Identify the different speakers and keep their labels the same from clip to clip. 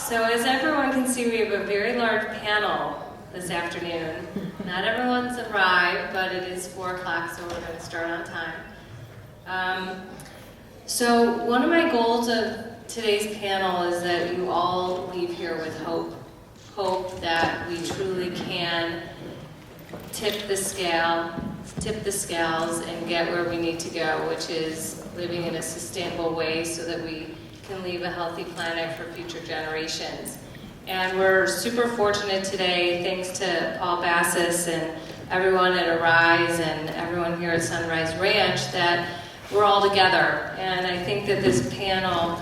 Speaker 1: So as everyone can see, we have a very large panel this afternoon. Not everyone's arrived, but it is 4 o'clock, so we're going to start on time. So one of my goals of today's panel is that you all leave here with hope. Hope that we truly can tip the scales and get where we need to go, which is living in a sustainable way so that we can leave a healthy planet for future generations. And we're super fortunate today, thanks to Paul Bassis and everyone at Arise and everyone here at Sunrise Ranch, that we're all together. And I think that this panel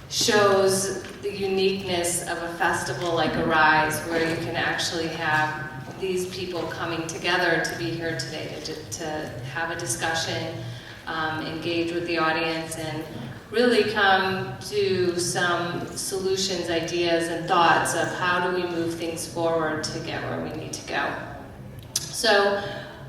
Speaker 1: shows the uniqueness of a festival like Arise, where you can actually have these people coming together to be here today to have a discussion, engage with the audience, and really come to some solutions, ideas, and thoughts of how do we move things forward to get where we need to go. So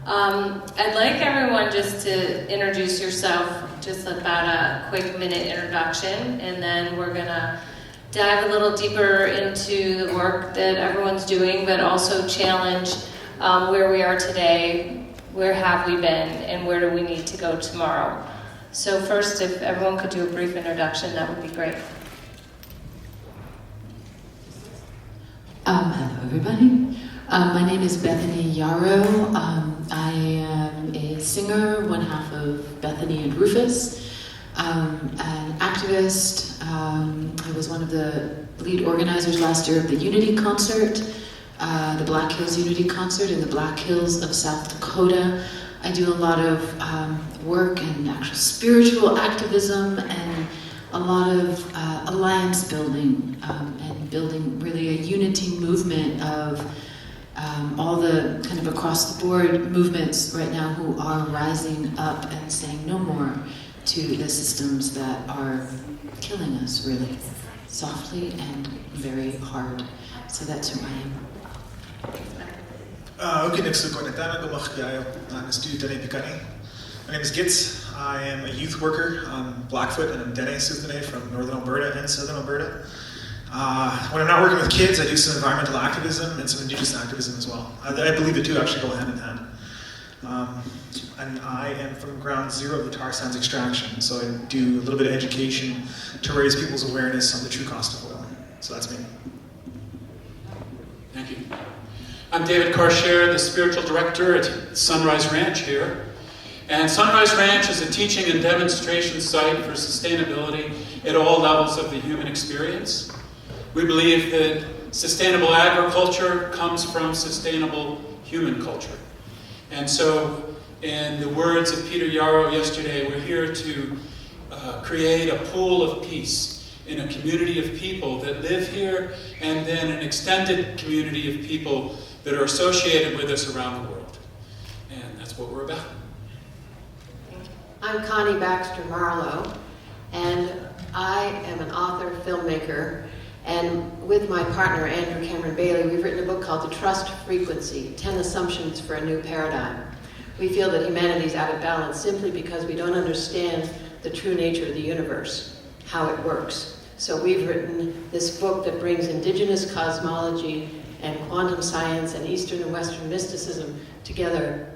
Speaker 1: I'd like everyone just to introduce yourself, just about a quick minute introduction, and then we're gonna dive a little deeper into the work that everyone's doing, but also challenge where we are today, where have we been, and where do we need to go tomorrow. So first, if everyone could do a brief introduction, that would be great.
Speaker 2: Hello everybody. My name is Bethany Yarrow. I am a singer, one half of Bethany and Rufus. An activist. I was one of the lead organizers last year of the Unity Concert, the Black Hills Unity Concert in the Black Hills of South Dakota. I do a lot of work and actual spiritual activism and a lot of alliance building and building really a unity movement of all the kind of across the board movements right now who are rising up and saying no more to the systems that are killing us really softly and very hard. So that's who I am.
Speaker 3: Okay, next week on My name is Gitz. I am a youth worker on Blackfoot and I'm Dene Xiuhtezcatl from northern Alberta and southern Alberta. When I'm not working with kids, I do some environmental activism and some indigenous activism as well. I believe the two actually go hand in hand. And I am from ground zero of the tar sands extraction, so I do a little bit of education to raise people's awareness on the true cost of oil. So that's me.
Speaker 4: Thank you. I'm David Karchere, the spiritual director at Sunrise Ranch here. And Sunrise Ranch is a teaching and demonstration site for sustainability at all levels of the human experience. We believe that sustainable agriculture comes from sustainable human culture. And so, in the words of Peter Yarrow yesterday, we're here to create a pool of peace in a community of people that live here, and then an extended community of people that are associated with us around the world. And that's what we're about.
Speaker 5: I'm Connie Baxter Marlow, and I am an author, filmmaker, and with my partner, Andrew Cameron Bailey, we've written a book called The Trust Frequency, 10 Assumptions for a New Paradigm. We feel that humanity is out of balance simply because we don't understand the true nature of the universe, how it works. So we've written this book that brings indigenous cosmology and quantum science and Eastern and Western mysticism together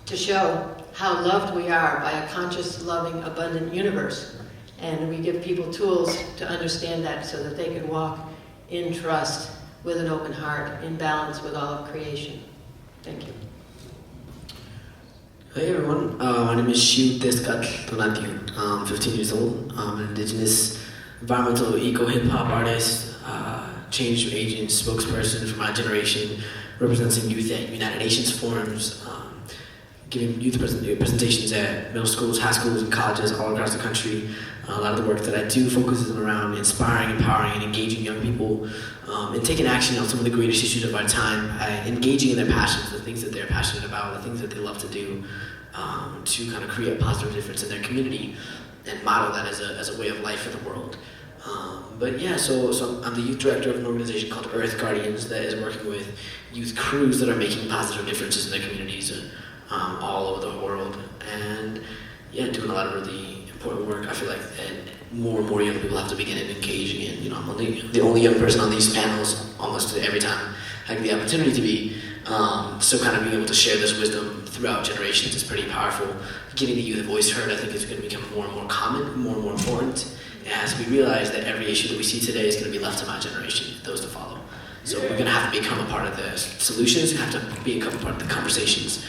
Speaker 5: to show how loved we are by a conscious, loving, abundant universe. And we give people tools to understand that so that they can walk in trust, with an open heart, in balance with all of creation. Thank you.
Speaker 6: Hey everyone, my name is Xiuhtezcatl Martinez. I'm 15 years old. I'm an indigenous environmental eco-hip-hop artist, change agent, spokesperson for my generation, representing youth at United Nations forums, giving youth presentations at middle schools, high schools, and colleges all across the country. A lot of the work that I do focuses around inspiring, empowering, and engaging young people and taking action on some of the greatest issues of our time, engaging in their passions, the things that they're passionate about, the things that they love to do, to kind of create a positive difference in their community and model that as a way of life for the world. But yeah, so I'm the youth director of an organization called Earth Guardians that is working with youth crews that are making positive differences in their communities all over the world. And yeah, doing a lot of really important work. I feel like more and more young people have to begin engaging in I'm the only young person on these panels almost every time I get the opportunity to be. So kind of being able to share this wisdom throughout generations is pretty powerful. Getting the youth voice heard, I think, is going to become more and more common, more and more important, as we realize that every issue that we see today is going to be left to my generation, those to follow. So we're going to have to become a part of the solutions, we have to become a part of the conversations.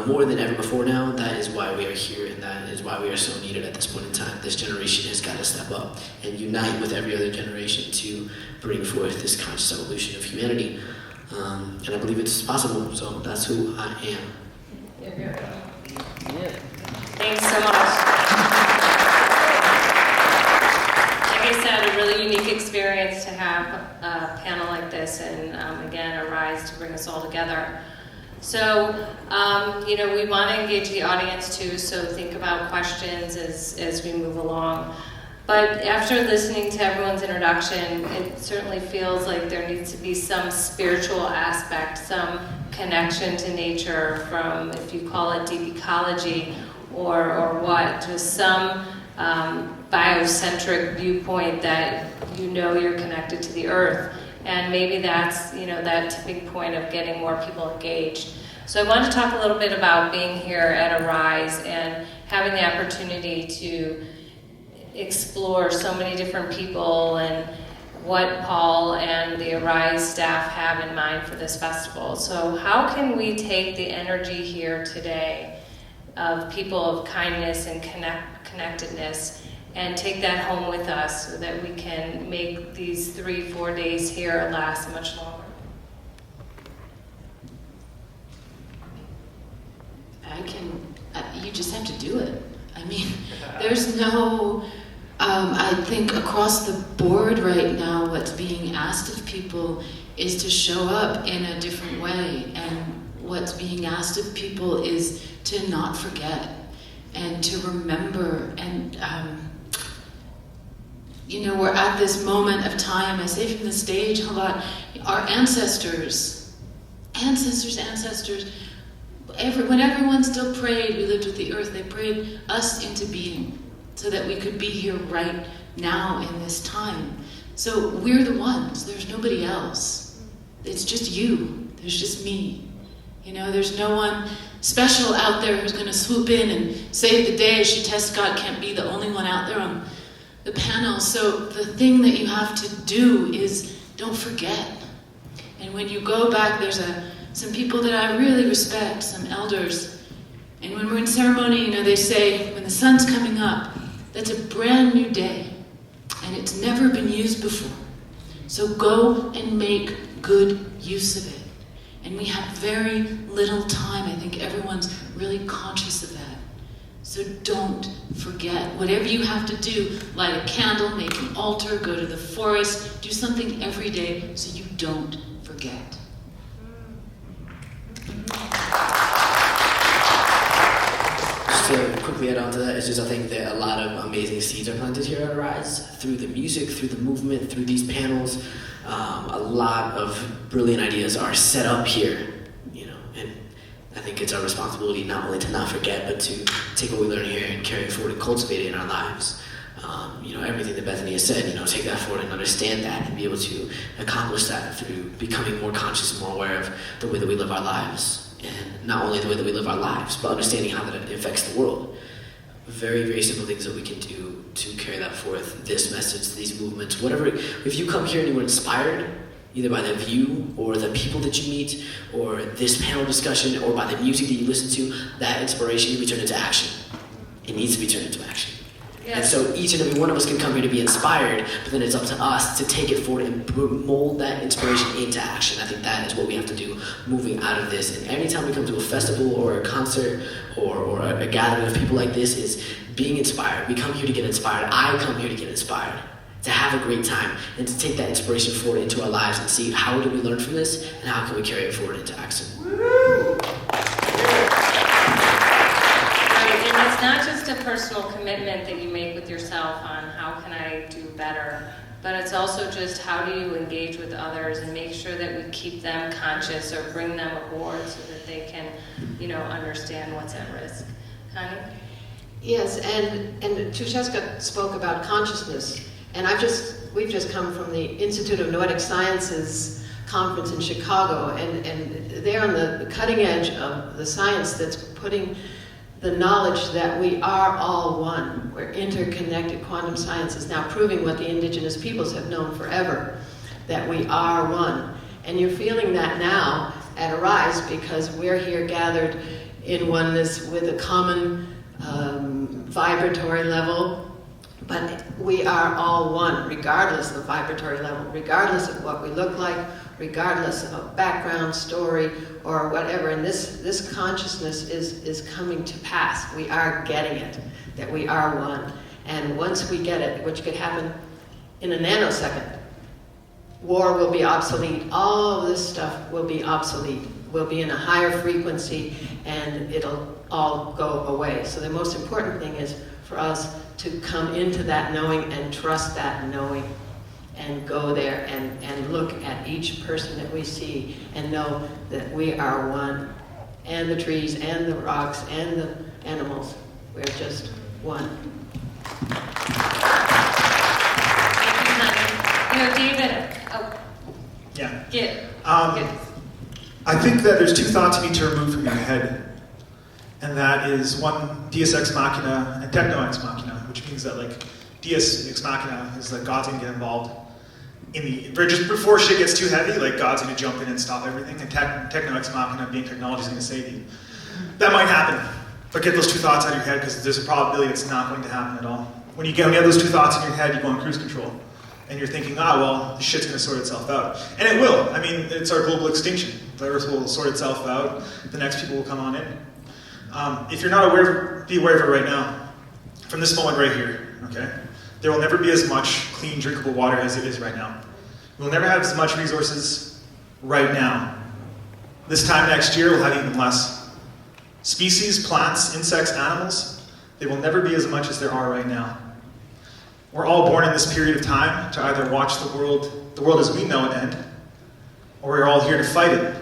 Speaker 6: More than ever before now, that is why we are here, and that is why we are so needed at this point in time. This generation has got to step up and unite with every other generation to bring forth this conscious evolution of humanity. And I believe it's possible, so that's who I am.
Speaker 1: Thanks so much. Like I said, a really unique experience to have a panel like this, and again, a rise to bring us all together. So, we want to engage the audience too, so think about questions as we move along. But after listening to everyone's introduction, it certainly feels like there needs to be some spiritual aspect, some connection to nature from, if you call it deep ecology, or what, just some biocentric viewpoint that you're connected to the earth. And maybe that's, that tipping point of getting more people engaged. So I want to talk a little bit about being here at Arise and having the opportunity to explore so many different people and what Paul and the Arise staff have in mind for this festival. So how can we take the energy here today of people of kindness and connectedness and take that home with us so that we can make these 3-4 days here last much longer?
Speaker 2: You just have to do it. I mean, there's no, I think across the board right now, what's being asked of people is to show up in a different way. And what's being asked of people is to not forget and to remember. And, we're at this moment of time, I say from the stage a lot, our ancestors, when everyone still prayed, we lived with the earth, they prayed us into being so that we could be here right now in this time. So we're the ones, there's nobody else. It's just you, there's just me. There's no one special out there who's going to swoop in and save the day. Xiuhtezcatl can't be the only one out there on the panel. So the thing that you have to do is don't forget. And when you go back, there's some people that I really respect, some elders. And when we're in ceremony, they say, when the sun's coming up, that's a brand new day. And it's never been used before. So go and make good use of it. And we have very little time. I think everyone's really conscious of that. So don't forget. Whatever you have to do, light a candle, make an altar, go to the forest, do something every day so you don't forget.
Speaker 6: Just to quickly add on to that, it's just I think that a lot of amazing seeds are planted here at Arise through the music, through the movement, through these panels. A lot of brilliant ideas are set up here, and I think it's our responsibility not only to not forget, but to take what we learn here and carry it forward and cultivate it in our lives. Everything that Bethany has said, take that forward and understand that and be able to accomplish that through becoming more conscious and more aware of the way that we live our lives. And not only the way that we live our lives, but understanding how that affects the world. Very, very simple things that we can do to carry that forth, this message, these movements, whatever. If you come here and you were inspired, either by the view or the people that you meet or this panel discussion or by the music that you listen to, that inspiration can be turned into action. It needs to be turned into action. Yes. And so each and every one of us can come here to be inspired, but then it's up to us to take it forward and mold that inspiration into action. I think that is what we have to do moving out of this. And anytime we come to a festival or a concert or a gathering of people like this is being inspired. We come here to get inspired. I come here to get inspired, to have a great time, and to take that inspiration forward into our lives and see how do we learn from this and how can we carry it forward into action.
Speaker 1: And it's not just a personal commitment that you make with yourself on how can I do better, but it's also just how do you engage with others and make sure that we keep them conscious or bring them aboard so that they can, understand what's at risk. Connie?
Speaker 5: Yes, and Xiuhtezcatl spoke about consciousness, and I've just we've just come from the Institute of Noetic Sciences conference in Chicago, and they're on the cutting edge of the science that's putting the knowledge that we are all one. We're interconnected. Quantum science is now proving what the indigenous peoples have known forever, that we are one. And you're feeling that now at Arise, because we're here gathered in oneness with a common vibratory level, but we are all one, regardless of vibratory level, regardless of what we look like, regardless of background, story, or whatever. And this consciousness is coming to pass. We are getting it, that we are one. And once we get it, which could happen in a nanosecond, war will be obsolete. All of this stuff will be obsolete. We'll be in a higher frequency, and it'll all go away. So the most important thing is for us to come into that knowing and trust that knowing, and go there and look at each person that we see and know that we are one. And the trees and the rocks and the animals, we're just one.
Speaker 1: David,
Speaker 3: Yeah.
Speaker 1: Git.
Speaker 3: I think that there's two thoughts you need to remove from your head. And that is one, Deus Ex Machina and Techno Ex Machina, which means that like Deus Ex Machina is like God's gonna get involved just before shit gets too heavy, like God's gonna jump in and stop everything, and Techno Ex Machina, being technology, is gonna save you. That might happen, but get those two thoughts out of your head, because there's a probability it's not going to happen at all. When you have those two thoughts in your head, you go on cruise control, and you're thinking, well, this shit's gonna sort itself out. And it will. I mean, it's our global extinction. The Earth will sort itself out, the next people will come on in. If you're not aware, be aware of it right now. From this moment right here, okay? There will never be as much clean, drinkable water as it is right now. We'll never have as much resources right now. This time next year, we'll have even less. Species, plants, insects, animals, they will never be as much as there are right now. We're all born in this period of time to either watch the world as we know it end, or we're all here to fight it.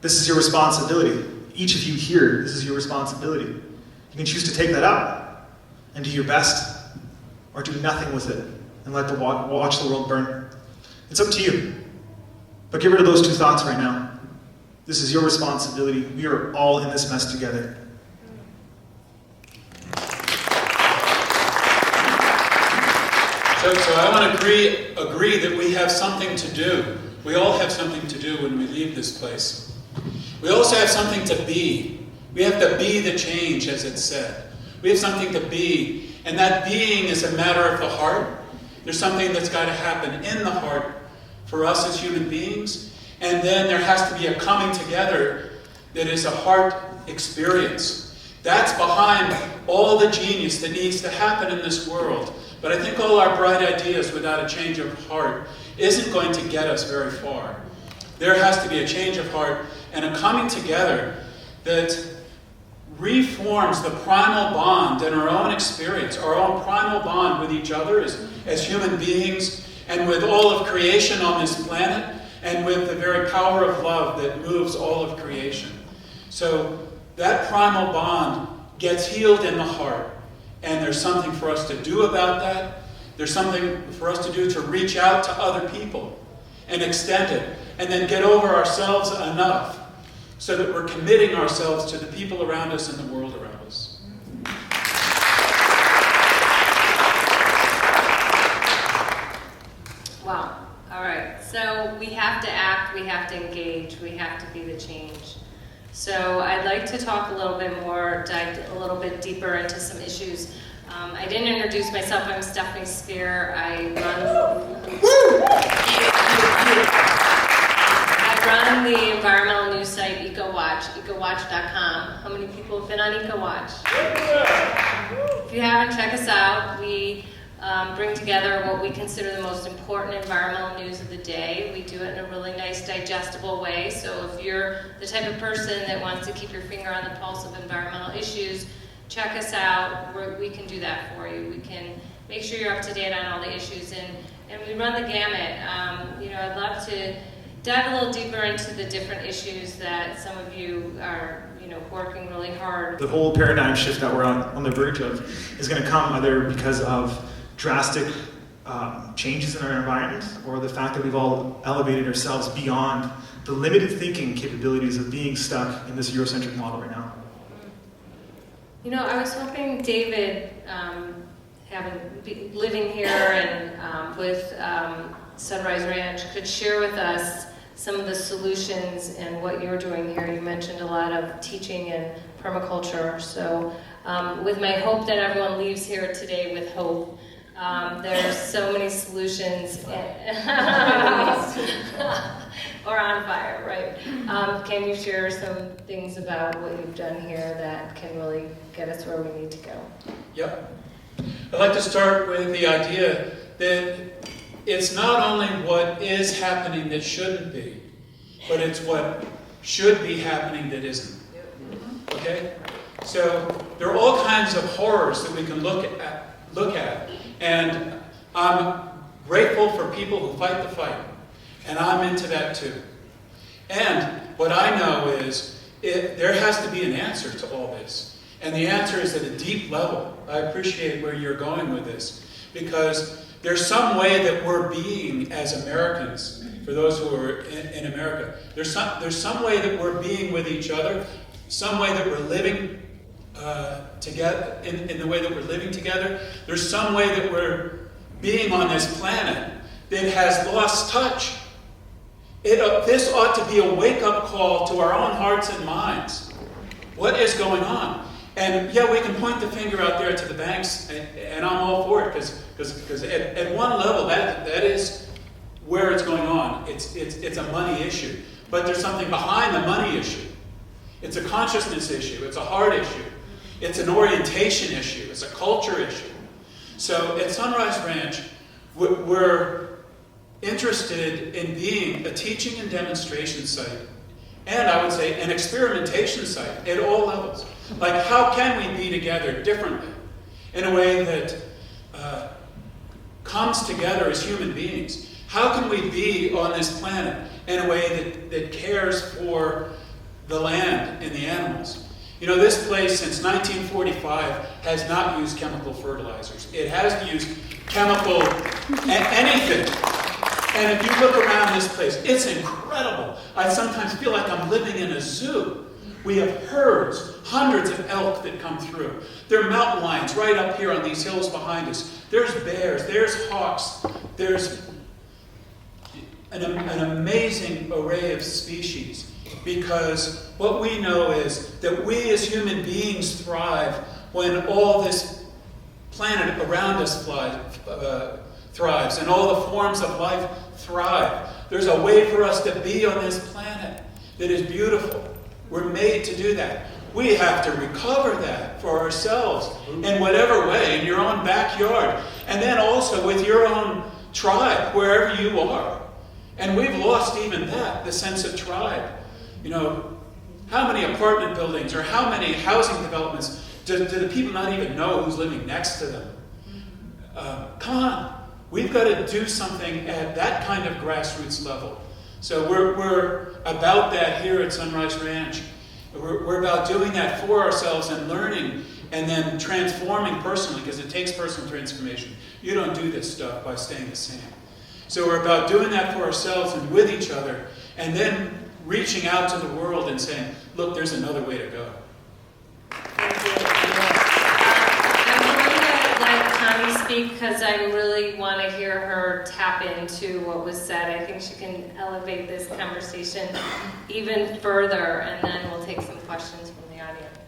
Speaker 3: This is your responsibility. Each of you here, this is your responsibility. You can choose to take that up and do your best, or do nothing with it and watch the world burn. It's up to you. But get rid of those two thoughts right now. This is your responsibility. We are all in this mess together.
Speaker 4: So I want to agree that we have something to do. We all have something to do when we leave this place. We also have something to be. We have to be the change, as it said. We have something to be, and that being is a matter of the heart. There's something that's got to happen in the heart for us as human beings, and then there has to be a coming together that is a heart experience. That's behind all the genius that needs to happen in this world. But I think all our bright ideas without a change of heart isn't going to get us very far. There has to be a change of heart and a coming together that reforms the primal bond in our own experience, our own primal bond with each other as human beings, and with all of creation on this planet, and with the very power of love that moves all of creation. So that primal bond gets healed in the heart, and there's something for us to do about that. There's something for us to do to reach out to other people and extend it, and then get over ourselves enough so that we're committing ourselves to the people around us and the world around us.
Speaker 1: Wow. All right. So we have to act, we have to engage, we have to be the change. So I'd like to talk a little bit more, dive a little bit deeper into some issues. I didn't introduce myself. I'm Stefanie Spear. I run the environmental news site EcoWatch, ecowatch.com. How many people have been on EcoWatch? If you haven't, check us out. We bring together what we consider the most important environmental news of the day. We do it in a really nice, digestible way. So if you're the type of person that wants to keep your finger on the pulse of environmental issues, check us out. We can do that for you. We can make sure you're up to date on all the issues, and we run the gamut. I'd love to dive a little deeper into the different issues that some of you are, working really hard.
Speaker 3: The whole paradigm shift that we're on the verge of is going to come either because of drastic changes in our environment, or the fact that we've all elevated ourselves beyond the limited thinking capabilities of being stuck in this Eurocentric model right now?
Speaker 1: You know, I was hoping David, living here and with Sunrise Ranch, could share with us some of the solutions and what you're doing here. You mentioned a lot of teaching and permaculture. So with my hope that everyone leaves here today with hope, there's so many solutions. Or on fire, right? Can you share some things about what you've done here that can really get us where we need to go?
Speaker 4: Yep. I'd like to start with the idea that it's not only what is happening that shouldn't be, but it's what should be happening that isn't. Okay? So there are all kinds of horrors that we can look at. And I'm grateful for people who fight the fight. And I'm into that too. And what I know is there has to be an answer to all this. And the answer is at a deep level. I appreciate where you're going with this. Because there's some way that we're being as Americans, for those who are in America, there's some way that we're being with each other, some way that we're living together, in the way that we're living together. There's some way that we're being on this planet that has lost touch. This ought to be a wake-up call to our own hearts and minds. What is going on? And yeah, we can point the finger out there to the banks, and I'm all for it, because at one level, that is where it's going on. It's a money issue. But there's something behind the money issue. It's a consciousness issue. It's a heart issue. It's an orientation issue. It's a culture issue. So at Sunrise Ranch, we're interested in being a teaching and demonstration site, and I would say an experimentation site at all levels. Like, how can we be together differently in a way that comes together as human beings? How can we be on this planet in a way that cares for the land and the animals? You know, this place since 1945 has not used chemical fertilizers. It hasn't used chemical anything. And if you look around this place, it's incredible. I sometimes feel like I'm living in a zoo. We have herds, hundreds of elk that come through. There are mountain lions right up here on these hills behind us. There's bears, there's hawks, there's an amazing array of species. Because what we know is that we as human beings thrive when all this planet around us thrives, and all the forms of life thrive. There's a way for us to be on this planet that is beautiful. We're made to do that. We have to recover that for ourselves in whatever way, in your own backyard, and then also with your own tribe, wherever you are. And we've lost even that, the sense of tribe. You know, how many apartment buildings or how many housing developments do the people not even know who's living next to them? Come on. We've got to do something at that kind of grassroots level. So we're about that here at Sunrise Ranch. We're about doing that for ourselves and learning and then transforming personally, because it takes personal transformation. You don't do this stuff by staying the same. So we're about doing that for ourselves and with each other, and then reaching out to the world and saying, look, there's another way to go.
Speaker 1: Thank you. I'm going to let Connie speak because I really want to hear her tap into what was said. I think she can elevate this conversation even further, and then we'll take some questions from the audience.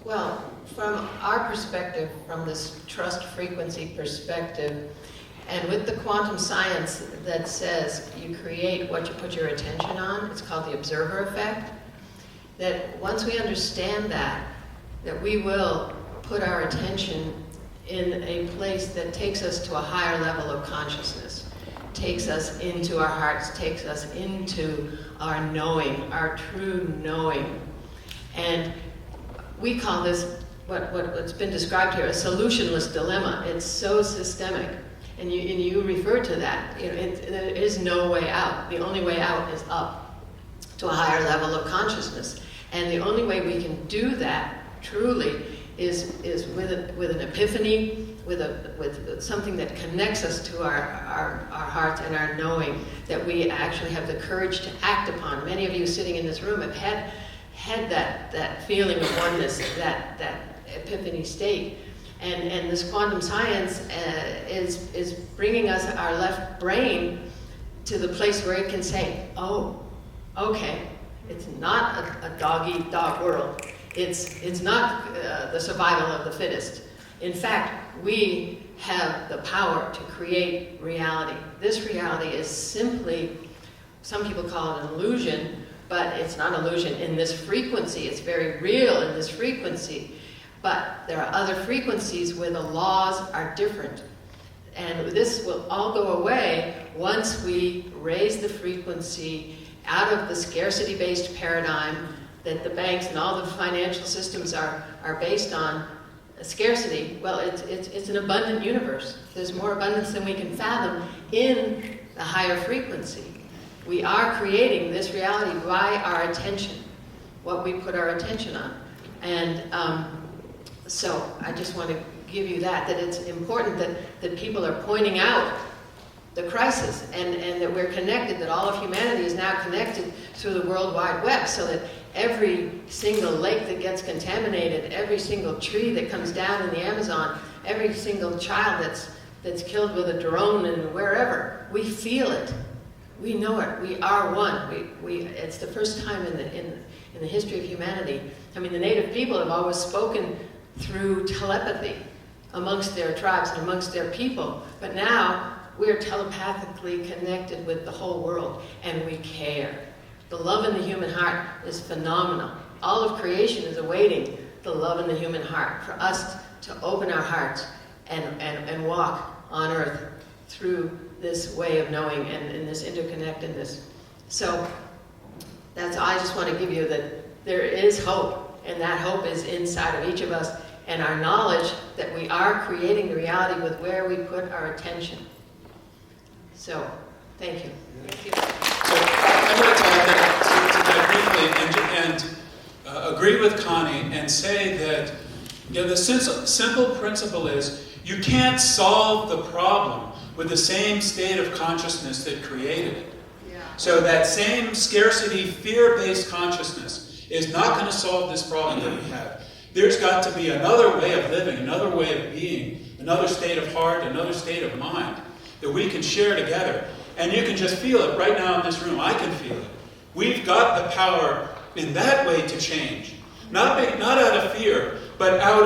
Speaker 5: Well, from our perspective, from this trust frequency perspective, and with the quantum science that says you create what you put your attention on, it's called the observer effect, that once we understand that we will put our attention in a place that takes us to a higher level of consciousness, takes us into our hearts, takes us into our knowing, our true knowing. And we call this, what's been described here, a solutionless dilemma. It's so systemic. And you refer to that. You know, there is no way out. The only way out is up to a higher level of consciousness. And the only way we can do that truly is with an epiphany, with something that connects us to our hearts and our knowing, that we actually have the courage to act upon. Many of you sitting in this room have had that feeling of oneness, that epiphany state. And this quantum science is bringing us, our left brain, to the place where it can say, oh, okay, it's not a dog-eat-dog world. It's not the survival of the fittest. In fact, we have the power to create reality. This reality is simply, some people call it an illusion, but it's not an illusion in this frequency. It's very real in this frequency. But there are other frequencies where the laws are different. And this will all go away once we raise the frequency out of the scarcity-based paradigm that the banks and all the financial systems are based on. Scarcity, well, it's an abundant universe. There's more abundance than we can fathom in the higher frequency. We are creating this reality by our attention, what we put our attention on. And so I just want to give you that it's important that people are pointing out the crisis, and that we're connected, that all of humanity is now connected through the World Wide Web, so that every single lake that gets contaminated, every single tree that comes down in the Amazon, every single child that's killed with a drone and wherever, we feel it. We know it. We are one. It's the first time in the history of humanity. I mean, the native people have always spoken through telepathy amongst their tribes and amongst their people, but now we're telepathically connected with the whole world, and we care. The love in the human heart is phenomenal. All of creation is awaiting the love in the human heart, for us to open our hearts and walk on earth through this way of knowing and this interconnectedness. So I just want to give you that there is hope, and that hope is inside of each of us, and our knowledge that we are creating the reality with where we put our attention. So, thank you.
Speaker 1: Thank you.
Speaker 4: So I'd like to add that briefly and agree with Connie and say that the simple principle is you can't solve the problem with the same state of consciousness that created it.
Speaker 5: Yeah.
Speaker 4: So that same scarcity, fear-based consciousness is not going to solve this problem that we have. There's got to be another way of living, another way of being, another state of heart, another state of mind that we can share together. And you can just feel it right now in this room. I can feel it. We've got the power in that way to change. Not out of fear, but out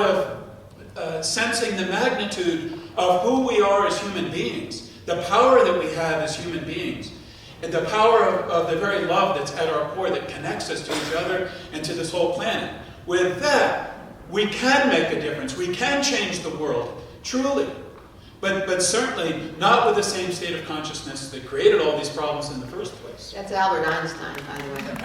Speaker 4: of sensing the magnitude of who we are as human beings, the power that we have as human beings, and the power of the very love that's at our core that connects us to each other and to this whole planet. With that, we can make a difference. We can change the world, truly. But certainly not with the same state of consciousness that created all these problems in the first place.
Speaker 5: That's Albert Einstein, by the way.
Speaker 1: Let's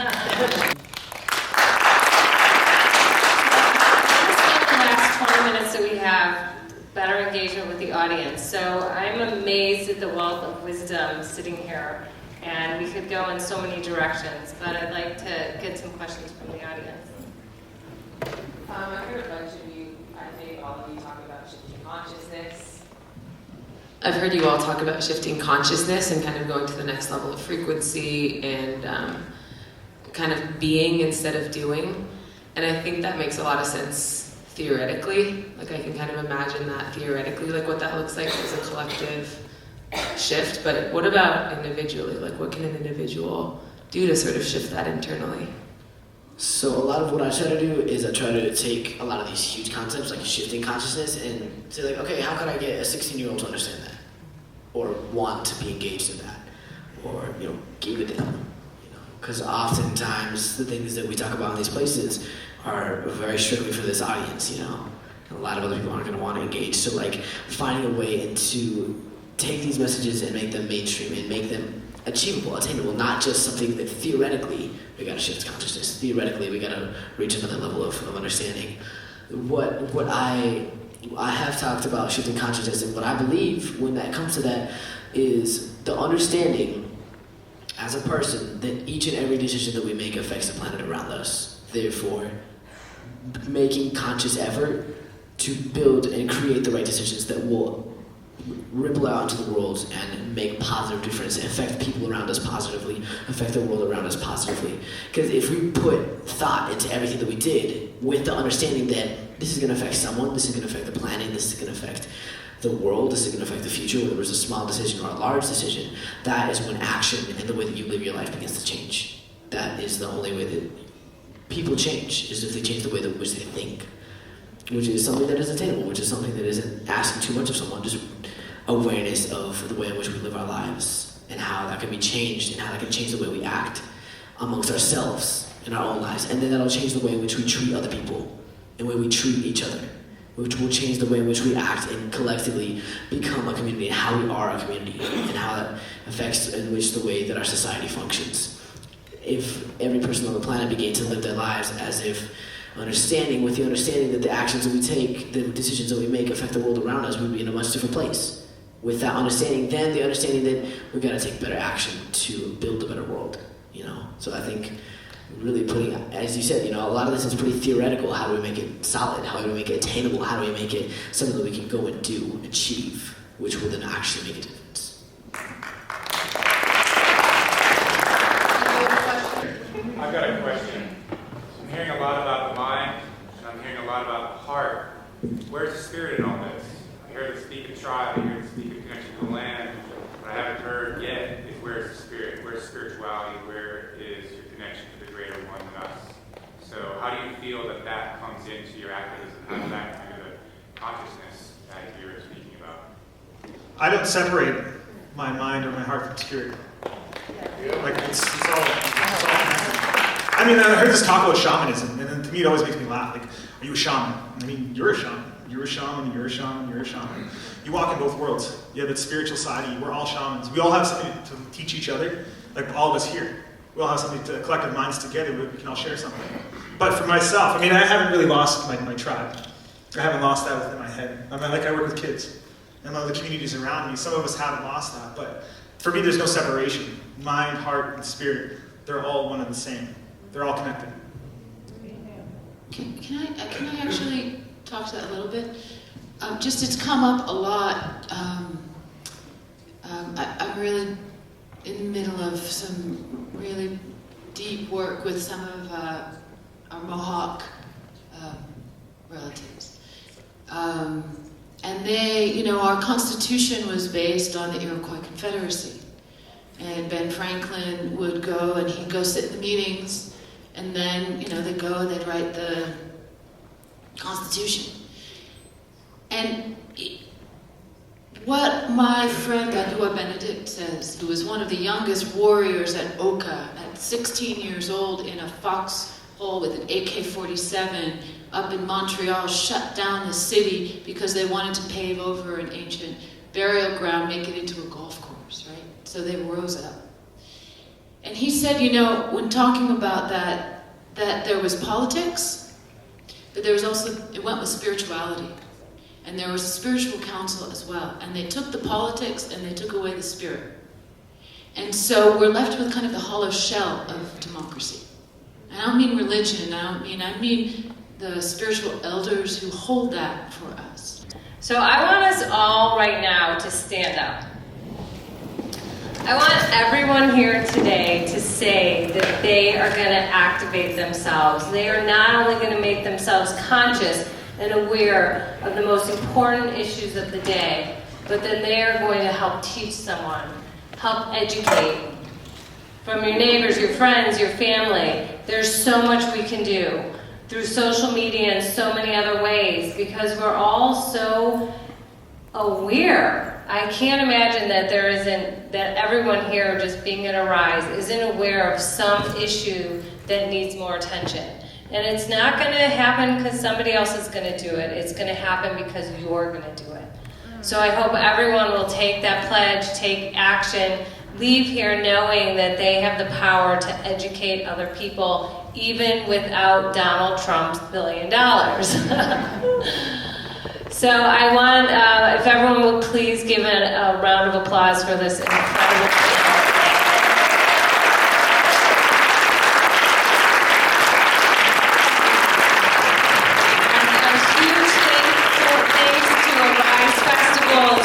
Speaker 1: spend the last 20 minutes that we have better engagement with the audience. So I'm amazed at the wealth of wisdom sitting here, and we could go in so many directions, but I'd like to get some questions from the audience.
Speaker 7: I've heard a bunch of you, I think all of you talk about shifting consciousness.
Speaker 2: I've heard you all talk about shifting consciousness and kind of going to the next level of frequency and kind of being instead of doing. And I think that makes a lot of sense theoretically. Like I can kind of imagine that theoretically, like what that looks like as a collective shift. But what about individually? Like what can an individual do to sort of shift that internally?
Speaker 6: So a lot of what I try to do is I try to take a lot of these huge concepts like shifting consciousness and say like, okay, how can I get a 16-year-old to understand that? Or want to be engaged in that? Or, give a damn. Because oftentimes the things that we talk about in these places are very strictly for this audience, And a lot of other people aren't going to want to engage. So like finding a way to take these messages and make them mainstream and make them achievable, attainable, not just something that theoretically we got to shift consciousness. Theoretically, we got to reach another level of understanding. What I have talked about shifting consciousness, and what I believe when that comes to that is the understanding as a person that each and every decision that we make affects the planet around us. Therefore, making conscious effort to build and create the right decisions that will ripple out into the world and make positive difference, and affect people around us positively, affect the world around us positively. Because if we put thought into everything that we did with the understanding that this is going to affect someone, this is going to affect the planet, this is going to affect the world, this is going to affect the future, whether it's a small decision or a large decision, that is when action and the way that you live your life begins to change. That is the only way that people change, is if they change the way in which they think, which is something that is attainable, which is something that isn't asking too much of someone, just awareness of the way in which we live our lives and how that can be changed and how that can change the way we act amongst ourselves in our own lives. And then that'll change the way in which we treat other people and the way we treat each other, which will change the way in which we act and collectively become a community and how we are a community and how that affects in which the way that our society functions. If every person on the planet began to live their lives as if with the understanding that the actions that we take, the decisions that we make affect the world around us, we'd be in a much different place. With that understanding, then the understanding that we've got to take better action to build a better world, So I think really putting, as you said, a lot of this is pretty theoretical. How do we make it solid? How do we make it attainable? How do we make it something that we can go and do, achieve, which will then actually make a difference?
Speaker 8: I've got a question. I'm hearing a lot about the mind, and I'm hearing a lot about the heart. Where's the spirit in all this? I hear the speak of tribe, I hear the speak of connection to the land. What I haven't heard yet is where's the spirit, where's spirituality, where is your connection to the greater one than us? So how do you feel that comes into your activism? How does that come into the consciousness that you're speaking about?
Speaker 3: I don't separate my mind or my heart from spirit. Like it's all connected. I mean, I heard this talk about shamanism, and then to me it always makes me laugh. Like, are you a shaman? I mean, you're a shaman. You're a shaman, you're a shaman, you're a shaman. You walk in both worlds. You have that spiritual side of you. We're all shamans. We all have something to teach each other, like all of us here. We all have something to collective minds together. We can all share something. But for myself, I mean, I haven't really lost my tribe. I haven't lost that within my head. I mean, I work with kids, and all the communities around me. Some of us haven't lost that, but for me, there's no separation. Mind, heart, and spirit, they're all one and the same. They're all connected.
Speaker 2: Can I actually talk to that a little bit? It's come up a lot. I'm really in the middle of some really deep work with some of our Mohawk relatives. And they, our Constitution was based on the Iroquois Confederacy. And Ben Franklin would go and he'd go sit in the meetings, and then, they'd go and they'd write the Constitution. And what my friend Adua Benedict says, who was one of the youngest warriors at Oka, at 16 years old in a foxhole with an AK-47 up in Montreal, shut down the city because they wanted to pave over an ancient burial ground, make it into a golf course, right? So they rose up. And he said, when talking about that there was politics, but there was also, it went with spirituality. And there was a spiritual council as well. And they took the politics and they took away the spirit. And so we're left with kind of the hollow shell of democracy. And I don't mean religion, I mean the spiritual elders who hold that for us.
Speaker 1: So I want us all right now to stand up. I want everyone here today to say that they are going to activate themselves. They are not only going to make themselves conscious and aware of the most important issues of the day, but then they are going to help teach someone, help educate. From your neighbors, your friends, your family, there's so much we can do through social media and so many other ways, because we're all so aware. I can't imagine that that everyone here just being in a rise isn't aware of some issue that needs more attention. And it's not going to happen because somebody else is going to do it. It's going to happen because you're going to do it. So I hope everyone will take that pledge, take action, leave here knowing that they have the power to educate other people, even without Donald Trump's $1 billion. So I want, if everyone would please give a round of applause for this incredible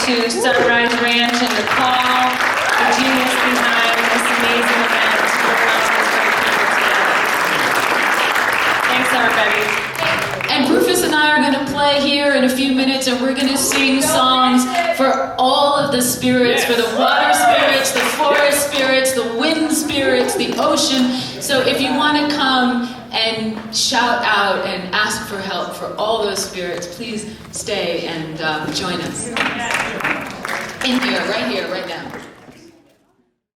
Speaker 1: to Sunrise Ranch and Nicole, the genius behind this amazing event. We're all these great people together. Thanks, everybody.
Speaker 2: And Rufus and I are going to play here in a few minutes, and we're going to sing songs for all of the spirits, for the water spirits, the forest spirits, the wind spirits, the ocean. So if you want to come and shout out and ask for help for all those spirits, please stay and join us. In here, right now.